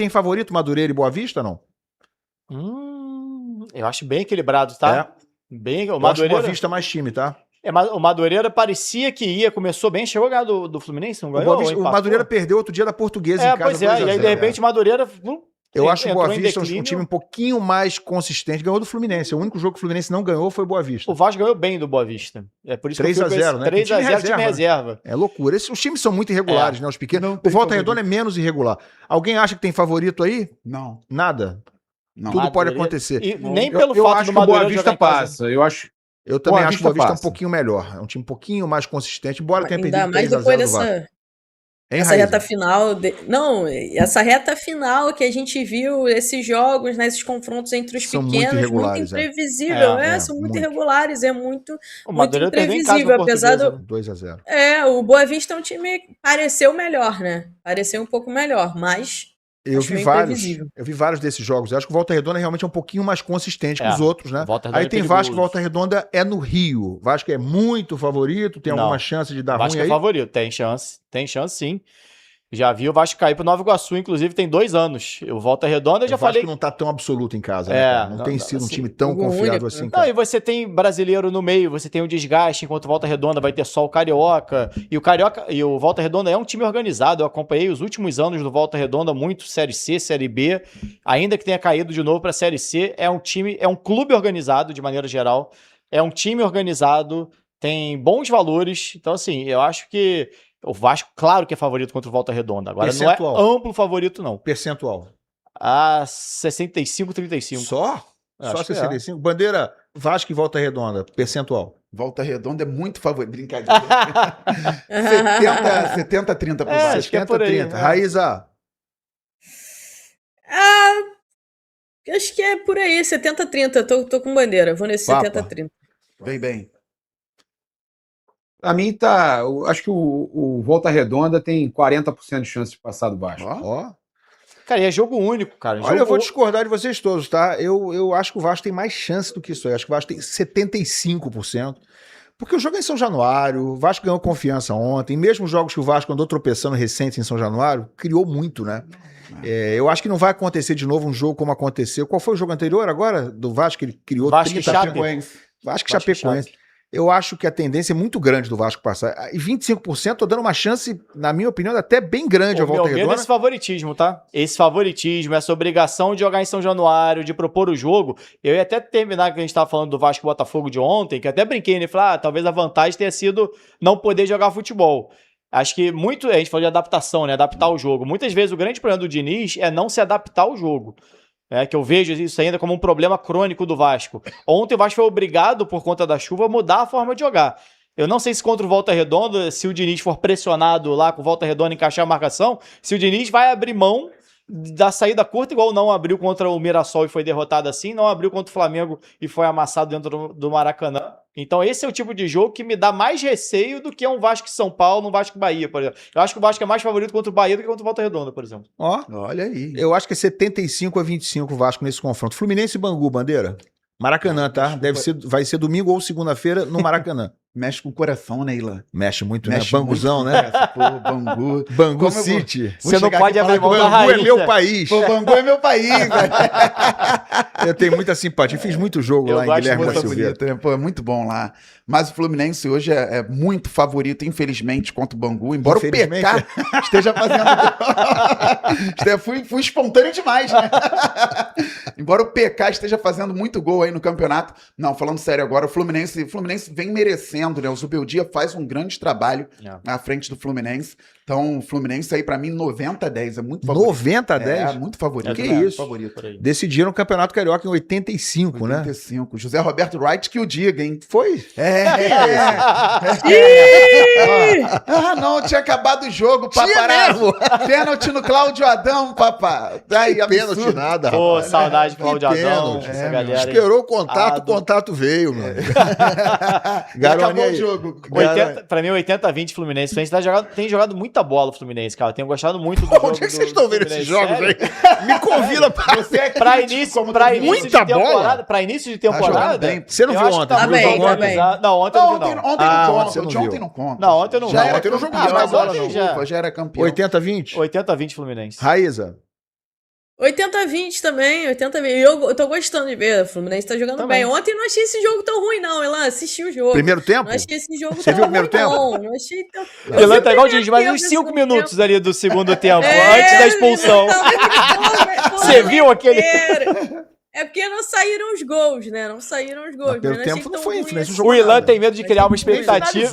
tem favorito Madureira e Boa Vista, não? Eu acho bem equilibrado, tá? Bem, o Eu acho Madureira... Boa Vista mais time, tá? O Madureira parecia que ia, começou bem, chegou a ganhar do Fluminense, não ganhou? O Madureira perdeu outro dia da Portuguesa em casa. Pois é, e aí de repente o Madureira... Eu acho o Boa Vista um time um pouquinho mais consistente. Ganhou do Fluminense. O único jogo que o Fluminense não ganhou foi o Boa Vista. O Vasco ganhou bem do Boa Vista. É por isso 3-0, né? 3-0 time reserva. É loucura. Os times são muito irregulares, né? Os pequenos. O Volta Redonda é menos irregular. Alguém acha que tem favorito aí? Não. Nada? Não. Tudo pode acontecer. E nem pelo fato do Boa Vista passa. Eu também acho que o Boa Vista é um pouquinho melhor. É um time um pouquinho mais consistente, embora tenha perdido 3-0 mais depois dessa... Essa reta final... Não, essa reta final que a gente viu, esses jogos, né, esses confrontos entre os pequenos, muito imprevisível. São muito irregulares, é muito imprevisível. Apesar do... 2-0. O Boa Vista é um time que pareceu melhor, né? Pareceu um pouco melhor, mas... Eu vi vários desses jogos. Eu acho que o Volta Redonda realmente é um pouquinho mais consistente que os outros, né? Aí tem Vasco e Volta Redonda é no Rio. Vasco é muito favorito, tem alguma chance de dar ruim aí? Vasco é favorito, tem chance sim. Já vi o Vasco cair pro Nova Iguaçu, inclusive tem 2 anos. O Volta Redonda, eu já falei... O Vasco não tá tão absoluto em casa, né? Não tem sido um time tão confiável assim. Não, e você tem brasileiro no meio, você tem um desgaste, enquanto o Volta Redonda vai ter só o Carioca. E o Volta Redonda é um time organizado. Eu acompanhei os últimos anos do Volta Redonda, muito Série C, Série B. Ainda que tenha caído de novo pra Série C, é um clube organizado, de maneira geral. É um time organizado, tem bons valores. Então, assim, eu acho que o Vasco, claro que é favorito contra o Volta Redonda. Agora não é amplo favorito, não. Percentual. 65-35. Só? Só 65? Bandeira, Vasco e Volta Redonda. Percentual. Volta Redonda é muito favorito. Brincadeira. 70-30 pro Vasco. Acho que é por aí. 70-30. Raíza. Acho que é por aí, 70-30. Tô com Bandeira. Vou nesse 70-30. Bem. Pra mim acho que o Volta Redonda tem 40% de chance de passar do Vasco. Cara, e é jogo único, cara. Olha, eu vou discordar de vocês todos, tá? Eu acho que o Vasco tem mais chance do que isso aí. Acho que o Vasco tem 75%. Porque o jogo é em São Januário, o Vasco ganhou confiança ontem. Mesmo os jogos que o Vasco andou tropeçando recentes em São Januário, criou muito, né? Eu acho que não vai acontecer de novo um jogo como aconteceu. Qual foi o jogo anterior agora do Vasco? Que ele criou Vasco 30 Chapecoense. Vasco e Chapecoense. Eu acho que a tendência é muito grande do Vasco passar. E 25%, tô dando uma chance, na minha opinião, até bem grande ao Volta Redonda. Esse favoritismo, tá? Esse favoritismo, essa obrigação de jogar em São Januário, de propor o jogo. Eu ia até terminar que a gente tava falando do Vasco e Botafogo de ontem, que até brinquei, né? Falei, talvez a vantagem tenha sido não poder jogar futebol. Acho que a gente falou de adaptação, né? Adaptar o jogo. Muitas vezes o grande problema do Diniz é não se adaptar ao jogo. Que eu vejo isso ainda como um problema crônico do Vasco. Ontem o Vasco foi obrigado, por conta da chuva, a mudar a forma de jogar. Eu não sei se contra o Volta Redonda, se o Diniz for pressionado lá com o Volta Redonda encaixar a marcação, se o Diniz vai abrir mão da saída curta, igual não abriu contra o Mirassol e foi derrotado assim, não abriu contra o Flamengo e foi amassado dentro do Maracanã. Então esse é o tipo de jogo que me dá mais receio do que um Vasco e São Paulo, um Vasco e Bahia, por exemplo. Eu acho que o Vasco é mais favorito contra o Bahia do que contra o Volta Redonda, por exemplo. Olha aí. Eu acho que é 75-25 o Vasco nesse confronto. Fluminense e Bangu, Bandeira. Maracanã, tá? Vai ser domingo ou segunda-feira no Maracanã. Mexe com o coração, né, Ilan? Mexe muito, né? Banguzão, né? Bangu. Bangu City. Você não pode abrir mão da Bangu raiz. é meu país. Bangu é meu país, velho. Eu tenho muita simpatia. Fiz muito jogo lá em Guilherme da Silveira. É muito bom lá. Mas o Fluminense hoje é muito favorito, infelizmente, contra o Bangu. Embora o PK esteja fazendo... Fui espontâneo demais, né? Embora o PK esteja fazendo muito gol aí no campeonato. Não, falando sério agora, o Fluminense vem merecendo, né? O Zubeldia faz um grande trabalho à frente do Fluminense. Então, o Fluminense aí, pra mim, 90-10. É muito favorito. 90-10? É, muito favorito. Que isso? Favorito. Decidiram o Campeonato Carioca em 85, né? 85. José Roberto Wright que o diga, hein? Foi? Não, tinha acabado o jogo, paparazzo. Pênalti no Cláudio Adão, papá. Pênalti nada, Pô, rapaz. saudade do Cláudio Adão. Essa galera, esperou o contato veio, mano. Acabou o jogo. Pra mim, 80-20 Fluminense. Tem jogado muita bola o Fluminense, cara. Tenho gostado muito do jogo. Onde é que vocês estão vendo esses jogos aí? Me convida pra... Pra início de temporada. Pra início de temporada... Você não viu ontem? Não, ontem eu não vi, não. Ontem não conta. Não, ontem eu não vi. Ontem eu não joguei mais bola, não. Já era campeão. 80-20? 80-20 Fluminense. Raíza. 80-20 também, 80-20. Eu tô gostando de ver, o Fluminense tá jogando bem. Ontem não achei esse jogo tão ruim, não, Elan. Assisti o jogo. Primeiro tempo? Não achei esse jogo Você tão viu o primeiro ruim, tempo? não. Não achei tão... Elan tá igual a gente, mas uns 5 minutos ali do segundo tempo, antes da expulsão. Você viu aquele... É porque não saíram os gols, né? Não saíram os gols. Pelo tempo não foi, o Ilan tem medo de criar uma expectativa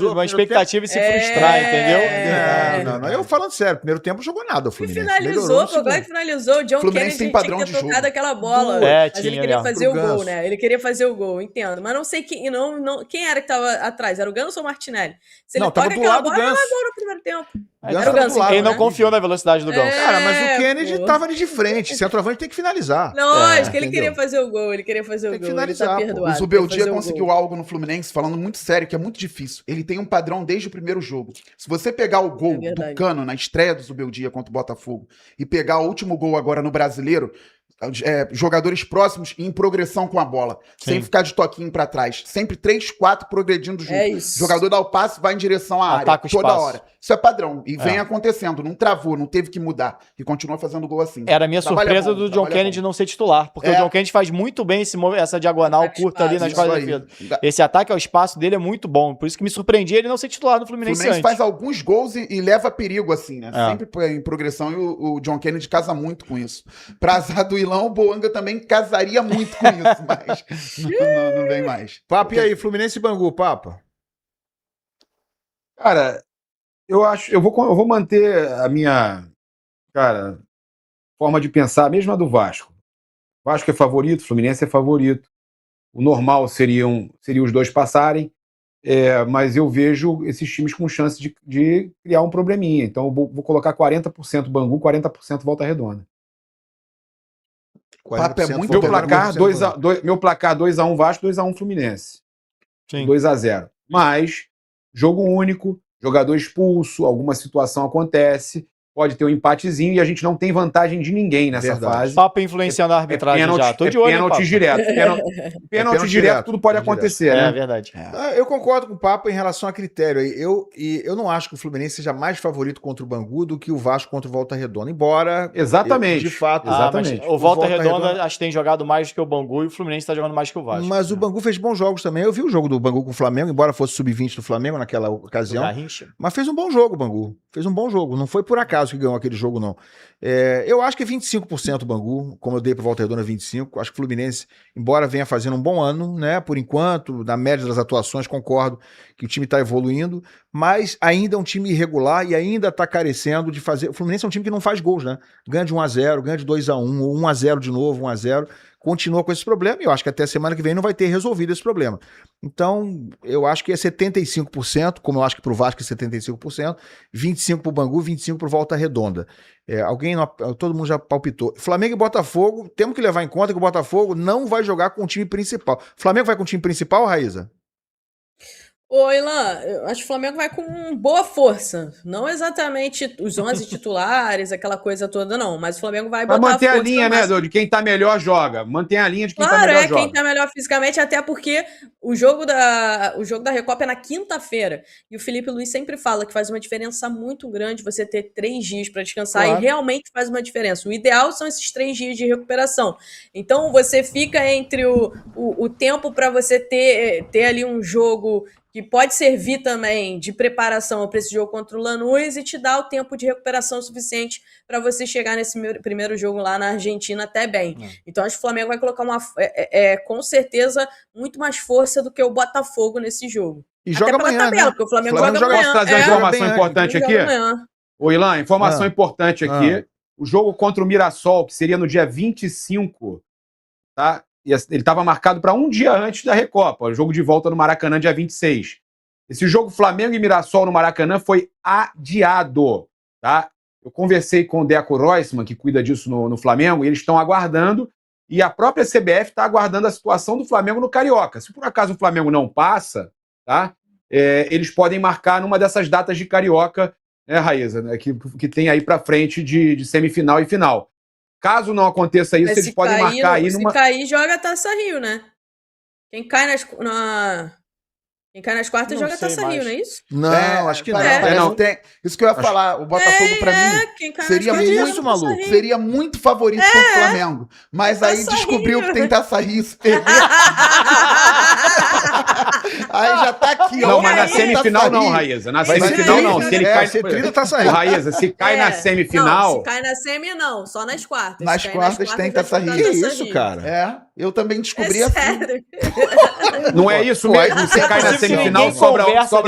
e se frustrar, entendeu? Não. Eu falando sério, primeiro tempo jogou nada o Fluminense. Finalizou, o Goi finalizou. O John Kennedy tem padrão tinha que ter de jogo. tocado aquela bola. Mas ele queria fazer o gol, né? Ele queria fazer o gol, entendo. Mas não sei quem era que tava atrás. Era o Ganso ou o Martinelli? Se ele toca aquela bola, era gol no primeiro tempo. Era o Ganso. Ele não confiou na velocidade do Ganso. Cara, mas o Kennedy tava ali de frente. Centroavante tem que finalizar. Lógico, ele queria fazer o gol. Ele queria fazer o gol. Finalizar, ele tá perdoado. O Zubeldia conseguiu algo no Fluminense, falando muito sério, que é muito difícil. Ele tem um padrão desde o primeiro jogo. Se você pegar o gol do Cano na estreia do Zubeldia contra o Botafogo e pegar o último gol agora no Brasileiro, jogadores próximos e em progressão com a bola, sem ficar de toquinho pra trás, sempre 3, 4 progredindo junto. É isso. O jogador dá o passe, vai em direção à área toda hora. Isso é padrão e vem acontecendo, não travou, não teve que mudar e continua fazendo gol assim. Era a minha surpresa do John Kennedy não ser titular, porque o John Kennedy faz muito bem essa diagonal curta ali na esquadra de defesa. Esse ataque ao espaço dele é muito bom, por isso que me surpreendia ele não ser titular no Fluminense. O Fluminense faz alguns gols e leva perigo assim, né? Sempre em progressão e o John Kennedy casa muito com isso. Pra azar do Ilão, o Boanga também casaria muito com isso, mas não vem mais. Papo, e aí, Fluminense e Bangu, Papa? Cara, eu vou manter a minha, forma de pensar, a mesma do Vasco. O Vasco é favorito, o Fluminense é favorito. O normal seria os dois passarem, mas eu vejo esses times com chance de criar um probleminha. Então eu vou colocar 40% Bangu, 40% Volta Redonda. Papo é muito meu placar 2x1 Vasco, 2x1 Fluminense. 2x0. Mas, jogo único, jogador expulso, alguma situação acontece, pode ter um empatezinho e a gente não tem vantagem de ninguém nessa fase. Papo influenciando a arbitragem já. Tô de olho, pênalti direto. Pênalti direto, tudo pode acontecer, né? É verdade. Eu concordo com o Papo em relação a critério. Eu não acho que o Fluminense seja mais favorito contra o Bangu do que o Vasco contra o Volta Redonda, embora... Exatamente. De fato... Exatamente. O Volta Redonda acho que tem jogado mais que o Bangu e o Fluminense está jogando mais que o Vasco. Mas o Bangu fez bons jogos também. Eu vi o jogo do Bangu com o Flamengo, embora fosse sub-20 do Flamengo naquela ocasião. Mas fez um bom jogo o Bangu. Fez um bom jogo. Não foi por acaso que ganhou aquele jogo, não. Eu acho que é 25% o Bangu, como eu dei para o Volta Redonda 25%. Acho que o Fluminense, embora venha fazendo um bom ano, né? Por enquanto, na média das atuações, concordo que o time está evoluindo, mas ainda é um time irregular e ainda está carecendo de fazer. O Fluminense é um time que não faz gols, né? Ganha de 1-0, ganha de 2-1, ou 1-0 de novo, 1-0. Continua com esse problema e eu acho que até a semana que vem não vai ter resolvido esse problema. Então, eu acho que é 75%, como eu acho que pro Vasco é 75%, 25% pro Bangu, 25% pro Volta Redonda. Todo mundo já palpitou. Flamengo e Botafogo, temos que levar em conta que o Botafogo não vai jogar com o time principal. Flamengo vai com o time principal, Raíza? Ô, Ilan, eu acho que o Flamengo vai com boa força. Não exatamente os 11 titulares, aquela coisa toda, não. Mas o Flamengo vai botar manter força a linha, né, de quem tá melhor joga. Mantém a linha de quem tá melhor joga. Quem tá melhor fisicamente, até porque o jogo da Recopa é na quinta-feira. E o Felipe Luiz sempre fala que faz uma diferença muito grande você ter 3 dias para descansar. Claro. E realmente faz uma diferença. O ideal são esses 3 dias de recuperação. Então, você fica entre o tempo para você ter ali um jogo que pode servir também de preparação para esse jogo contra o Lanús e te dá o tempo de recuperação suficiente para você chegar nesse primeiro jogo lá na Argentina até bem. Então, acho que o Flamengo vai colocar com certeza muito mais força do que o Botafogo nesse jogo. E joga até pela amanhã, tabela, né? porque o Flamengo joga amanhã. Posso trazer uma informação importante aqui? Ô, Ilan, informação importante aqui. O jogo contra o Mirassol, que seria no dia 25, tá? Ele estava marcado para um dia antes da Recopa, o jogo de volta no Maracanã, dia 26. Esse jogo Flamengo e Mirassol no Maracanã foi adiado, tá? Eu conversei com o Deco Roisman, que cuida disso no Flamengo, e eles estão aguardando, e a própria CBF está aguardando a situação do Flamengo no Carioca. Se por acaso o Flamengo não passa, tá? Eles podem marcar numa dessas datas de Carioca, né, Raíza, né, que tem aí para frente de semifinal e final. Caso não aconteça isso, eles podem marcar aí numa... Se cair, joga a Taça Rio, né? Quem cai Quem cai nas quartas joga Taça Rio, não é isso? Não, acho que não. Não. Isso que eu ia falar, o Botafogo pra mim seria muito favorito contra o Flamengo. Mas aí descobriu que tem Taça Rio. Aí já tá aqui, ó. Não, mas na semifinal não, Raíza. Na semifinal não. Se ele cai, Taça Rio. Raíza, se cai na semifinal. Não, se cai na semi, não. Só nas quartas. Nas quartas tem Taça Rio. Que isso, cara? Eu também descobri assim. Não é isso mesmo? Se cai na semifinal, sobra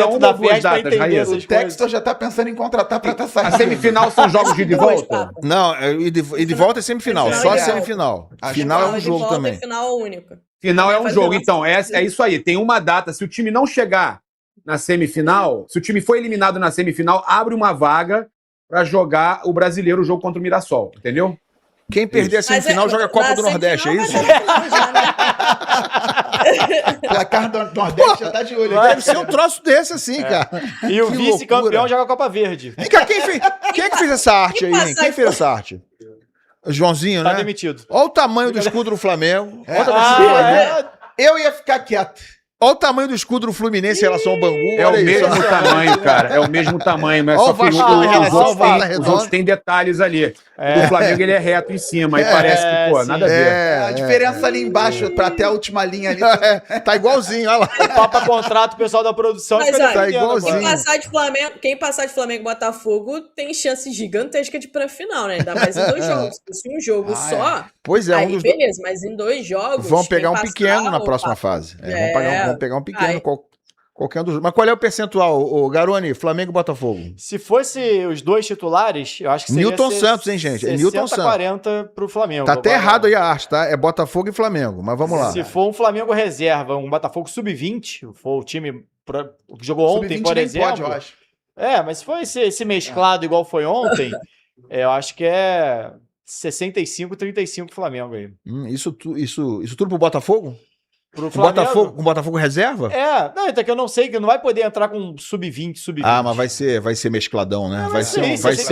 uma ou duas datas, Raíza. O Textor já tá pensando em contratar pra Taça Rio. A semifinal são jogos de ida e volta? Não, e de volta é semifinal. Só semifinal. Final é um jogo também. Final único. Final é um jogo. Então, é isso aí. Tem uma data. Se o time não chegar na semifinal, se o time for eliminado na semifinal, abre uma vaga pra jogar o brasileiro, o jogo contra o Mirassol. Entendeu? Quem perder a semifinal joga a Copa do Nordeste, é isso? O placar do Nordeste já tá de olho. Deve ser um troço desse assim, cara. E o vice-campeão joga a Copa Verde. Vem cá, quem é que fez essa arte aí, hein? Quem fez essa arte? O Joãozinho, né? Tá demitido. Olha o tamanho do escudo do Flamengo. Eu ia ficar quieto. Olha o tamanho do escudo do Fluminense em relação ao Bangu. É o mesmo tamanho, cara. É o mesmo tamanho, mas só que os outros têm detalhes ali. O Flamengo ele é reto em cima, aí parece que, pô, nada a ver. A diferença ali embaixo, pra até a última linha ali. Tá igualzinho, olha lá. Papa contrato, o pessoal da produção. Mas olha, tá igualzinho. Quem passar de Flamengo e Botafogo tem chance gigantesca de ir pra final, né? Ainda mais em 2 jogos. Se um jogo só, pois é, aí beleza, mas em 2 jogos... Vão pegar um pequeno na próxima fase. Vão pegar um pequeno, qualquer um dos... Mas qual é o percentual, o Garoni, Flamengo e Botafogo? Se fosse os 2 titulares, eu acho que seria... Newton Santos, hein, gente? É Newton Santos. 40 pro Flamengo. Tá até errado aí a arte, tá? É Botafogo e Flamengo, mas vamos lá. Se for um Flamengo reserva, um Botafogo sub-20, for o time que jogou ontem, por exemplo... Pode, eu acho. Mas se for esse mesclado igual foi ontem, eu acho que é 65-35 Flamengo aí. Isso tudo pro Botafogo? Pro Flamengo. Com Botafogo reserva? Não, então que eu não sei, que não vai poder entrar com sub-20, sub-20. Ah, mas vai ser mescladão, né? Vai ser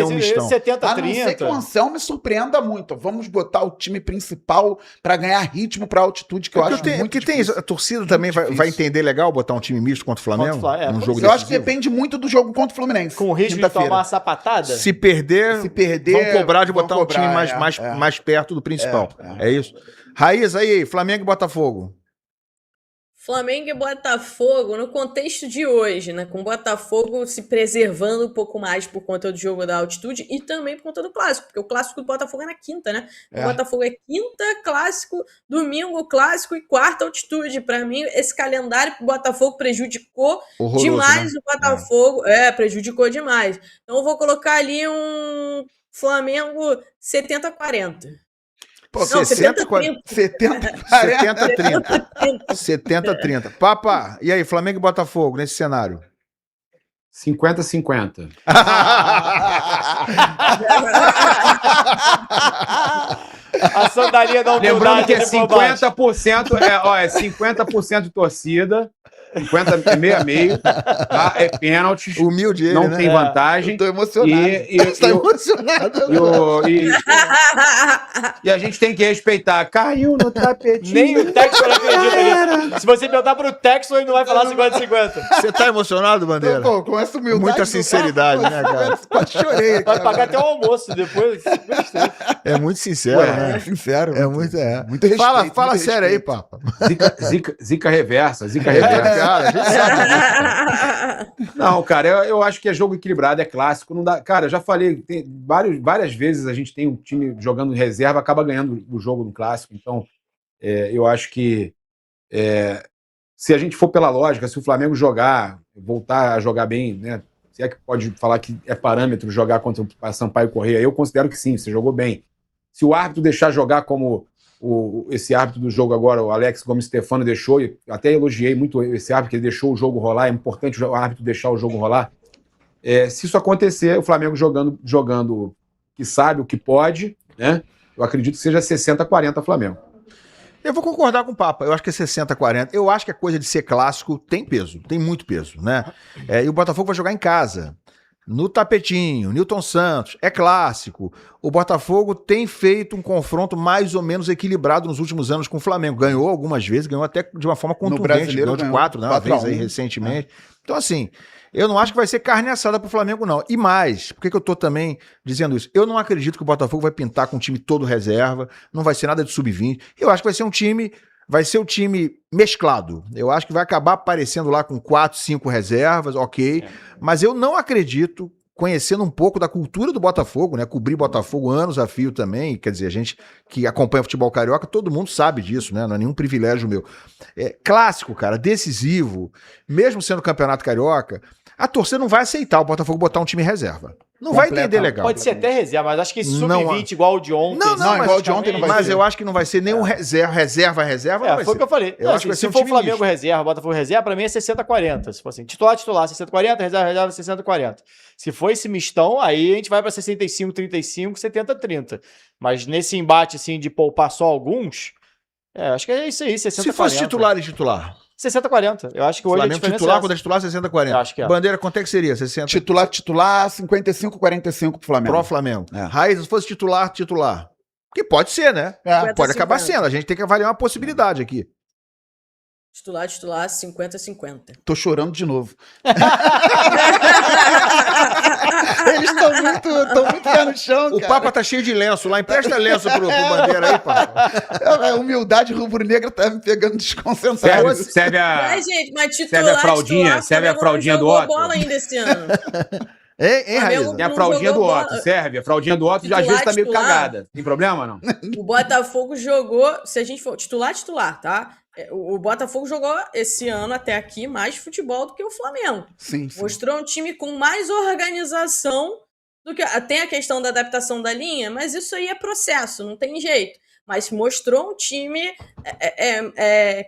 um mistão. 70-30. A não ser que o Anselmo me surpreenda muito. Vamos botar o time principal pra ganhar ritmo pra altitude, que eu acho muito difícil. A torcida também vai entender legal botar um time misto contra o Flamengo? Um jogo eu acho que depende muito do jogo contra o Fluminense. Com o risco de tomar uma sapatada? Se perder, vão cobrar de botar um time mais perto do principal. É isso. Raiz, aí, Flamengo e Botafogo. Flamengo e Botafogo, no contexto de hoje, né? Com o Botafogo se preservando um pouco mais por conta do jogo da altitude e também por conta do clássico, porque o clássico do Botafogo é na quinta, né? O Botafogo é quinta, clássico, domingo, clássico e quarta altitude. Para mim, esse calendário pro Botafogo prejudicou demais, né? O Botafogo. Prejudicou demais. Então eu vou colocar ali um Flamengo 70-40. Pô, 70-30. 70-30. Papa, e aí, Flamengo e Botafogo nesse cenário? 50-50. A sandalinha da humildade. Lembrando que é 50%, é 50% de torcida, 50 é meio, tá? É pênalti. Humilde ele, não né? tem vantagem. Eu tô emocionado. Você tá emocionado. E a gente tem que respeitar. Caiu no tapetinho. Nem o Textor acredita nisso. Se você perguntar pro Textor, ele não vai falar 50-50. Você tá emocionado, Bandeira? Pô, com essa humildade. Muita sinceridade, né, cara? Quase chorei. Vai pagar até o almoço depois. É muito sincero, né? Sincero. Muito respeito. Fala sério aí, Papa. Zica reversa. Cara, a gente sabe. Não, cara, eu acho que é jogo equilibrado, é clássico. Não dá. Cara, eu já falei, várias vezes a gente tem um time jogando em reserva, acaba ganhando o jogo no clássico. Então, eu acho que se a gente for pela lógica, se o Flamengo voltar a jogar bem, né? Se é que pode falar que é parâmetro jogar contra o Sampaio Corrêa, eu considero que sim, você jogou bem. Se o árbitro deixar jogar como esse árbitro do jogo agora, o Alex Gomes Stefano, deixou, e até elogiei muito esse árbitro, que ele deixou o jogo rolar, é importante o árbitro deixar o jogo rolar. Se isso acontecer, o Flamengo jogando que sabe o que pode, né? Eu acredito que seja 60-40 Flamengo. Eu vou concordar com o Papa, eu acho que é 60-40. Eu acho que a coisa de ser clássico tem peso, tem muito peso, né? E o Botafogo vai jogar em casa. no tapetinho, Nilton Santos, é clássico. O Botafogo tem feito um confronto mais ou menos equilibrado nos últimos anos com o Flamengo. Ganhou algumas vezes, ganhou até de uma forma contundente. Ganhou de 4, né? Uma vez aí recentemente. Então, assim, eu não acho que vai ser carne assada pro Flamengo, não. E mais, por que eu tô também dizendo isso? Eu não acredito que o Botafogo vai pintar com um time todo reserva, não vai ser nada de sub-20. Eu acho que vai ser um time mesclado. Eu acho que vai acabar aparecendo lá com 4, 5 reservas, ok. Mas eu não acredito, conhecendo um pouco da cultura do Botafogo, né? Cobrir Botafogo anos a fio também, quer dizer, a gente que acompanha futebol carioca, todo mundo sabe disso, né? Não é nenhum privilégio meu. É clássico, cara, decisivo, mesmo sendo campeonato carioca, a torcida não vai aceitar o Botafogo botar um time reserva. Não vai entender legal. Pode ser até reserva, mas acho que sub-20 igual o de ontem. Não, igual o de ontem não vai ser. Mas eu acho que não vai ser nem um reserva. Não vai foi o que eu falei. Eu acho que vai ser se for o Flamengo reserva, Botafogo reserva, pra mim é 60-40. Se for assim, titular, 60-40, reserva, 60-40. Se for esse mistão, aí a gente vai pra 65-35, 70-30. Mas nesse embate, assim, de poupar só alguns, acho que é isso aí, 60-40. Se fosse titular e titular. 60-40. Eu acho que hoje Flamengo titular, quando é titular, 60-40. Eu acho que é. Bandeira, quanto é que seria? 60? Titular, 55-45 pro Flamengo. Pro Flamengo. Raiz, se fosse titular. Que pode ser, né? Pode acabar sendo. A gente tem que avaliar uma possibilidade aqui. Titular, 50-50. Tô chorando de novo. Eles estão muito pé no chão, O Papa tá cheio de lenço lá. Empresta lenço pro Bandeira aí, Papa. A humildade rubro-negra tá me pegando desconcentrado. Serve a... gente, mas titular, serve a fraldinha do Otto. Bola ainda esse ano. Raiz? Tem a fraldinha do Otto, serve. A fraldinha do Otto já às vezes tá meio cagada. Tem problema, não? O Botafogo jogou, se a gente for titular, tá? O Botafogo jogou esse ano até aqui mais futebol do que o Flamengo. Sim. Mostrou um time com mais organização do que... Tem a questão da adaptação da linha, mas isso aí é processo, não tem jeito. Mas mostrou um time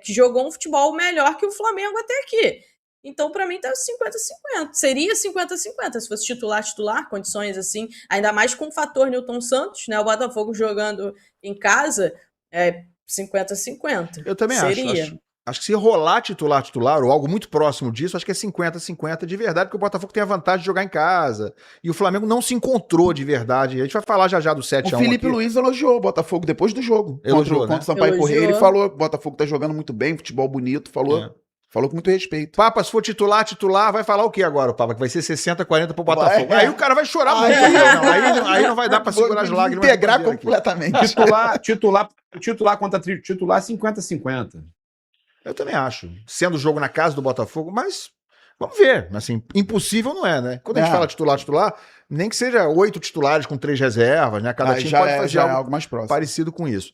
que jogou um futebol melhor que o Flamengo até aqui. Então, pra mim, tá 50-50. Seria 50-50 se fosse titular, condições assim, ainda mais com o fator Nilton Santos, né? O Botafogo jogando em casa, 50-50. Eu também acho. Acho que se rolar titular ou algo muito próximo disso, acho que é 50-50 de verdade, porque o Botafogo tem a vantagem de jogar em casa. E o Flamengo não se encontrou de verdade. A gente vai falar já do 7-1 O Felipe aqui. Luiz elogiou o Botafogo depois do jogo. Elogiou, contra o Sampaio Corrêa, ele falou: o Botafogo tá jogando muito bem, futebol bonito, falou com muito respeito. Papa, se for titular, vai falar o que agora, o Papa? Que vai ser 60-40 pro Botafogo. Aí o cara vai chorar muito. Aí não vai dar pra segurar as lágrimas. Integrar completamente. Titular contra titular, 50-50. Eu também acho. Sendo o jogo na casa do Botafogo, mas vamos ver. Assim, impossível não é, né? Quando a gente fala titular, nem que seja 8 titulares com 3 reservas, né? Cada time pode fazer algo mais próximo, parecido com isso.